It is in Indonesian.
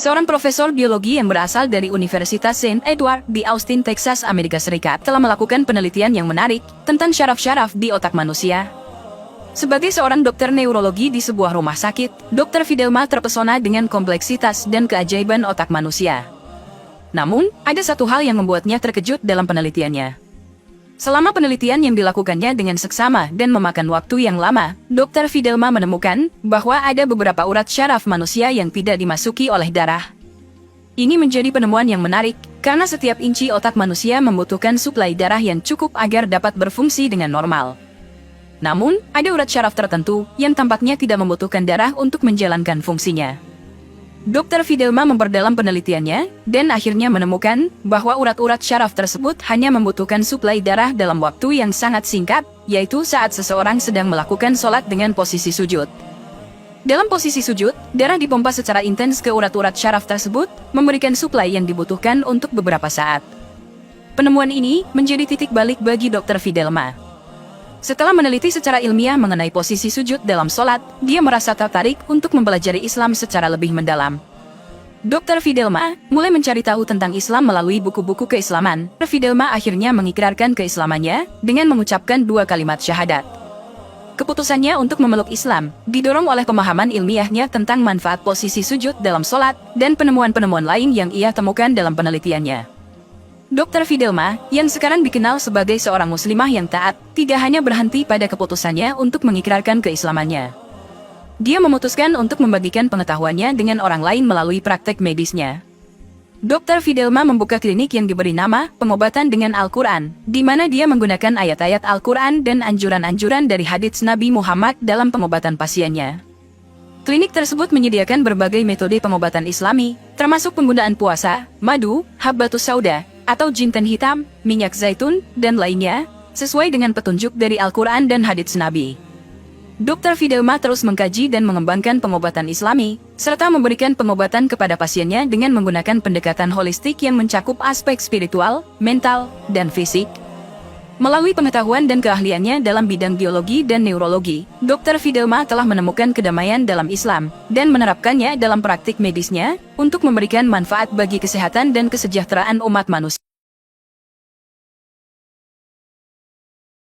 Seorang profesor biologi yang berasal dari Universitas St. Edward di Austin, Texas, Amerika Serikat, telah melakukan penelitian yang menarik tentang syaraf-syaraf di otak manusia. Sebagai seorang dokter neurologi di sebuah rumah sakit, Dr. Fidelma terpesona dengan kompleksitas dan keajaiban otak manusia. Namun, ada satu hal yang membuatnya terkejut dalam penelitiannya. Selama penelitian yang dilakukannya dengan seksama dan memakan waktu yang lama, Dr. Fidelma menemukan bahwa ada beberapa urat syaraf manusia yang tidak dimasuki oleh darah. Ini menjadi penemuan yang menarik, karena setiap inci otak manusia membutuhkan suplai darah yang cukup agar dapat berfungsi dengan normal. Namun, ada urat syaraf tertentu yang tampaknya tidak membutuhkan darah untuk menjalankan fungsinya. Dr. Fidelma memperdalam penelitiannya, dan akhirnya menemukan bahwa urat-urat syaraf tersebut hanya membutuhkan suplai darah dalam waktu yang sangat singkat, yaitu saat seseorang sedang melakukan sholat dengan posisi sujud. Dalam posisi sujud, darah dipompa secara intens ke urat-urat syaraf tersebut, memberikan suplai yang dibutuhkan untuk beberapa saat. Penemuan ini menjadi titik balik bagi Dr. Fidelma. Setelah meneliti secara ilmiah mengenai posisi sujud dalam sholat, dia merasa tertarik untuk mempelajari Islam secara lebih mendalam. Dr. Fidelma mulai mencari tahu tentang Islam melalui buku-buku keislaman. Dr. Fidelma akhirnya mengikrarkan keislamannya dengan mengucapkan 2 kalimat syahadat. Keputusannya untuk memeluk Islam didorong oleh pemahaman ilmiahnya tentang manfaat posisi sujud dalam sholat dan penemuan-penemuan lain yang ia temukan dalam penelitiannya. Dr. Fidelma, yang sekarang dikenal sebagai seorang muslimah yang taat, tidak hanya berhenti pada keputusannya untuk mengikrarkan keislamannya. Dia memutuskan untuk membagikan pengetahuannya dengan orang lain melalui praktek medisnya. Dr. Fidelma membuka klinik yang diberi nama Pengobatan dengan Al-Quran, di mana dia menggunakan ayat-ayat Al-Quran dan anjuran-anjuran dari hadits Nabi Muhammad dalam pengobatan pasiennya. Klinik tersebut menyediakan berbagai metode pengobatan Islami, termasuk penggunaan puasa, madu, habbatus sauda, atau jinten hitam, minyak zaitun, dan lainnya, sesuai dengan petunjuk dari Al-Quran dan hadits Nabi. Dr. Fidelma terus mengkaji dan mengembangkan pengobatan Islami, serta memberikan pengobatan kepada pasiennya dengan menggunakan pendekatan holistik yang mencakup aspek spiritual, mental, dan fisik. Melalui pengetahuan dan keahliannya dalam bidang biologi dan neurologi, Dr. Fidelma telah menemukan kedamaian dalam Islam dan menerapkannya dalam praktik medisnya untuk memberikan manfaat bagi kesehatan dan kesejahteraan umat manusia.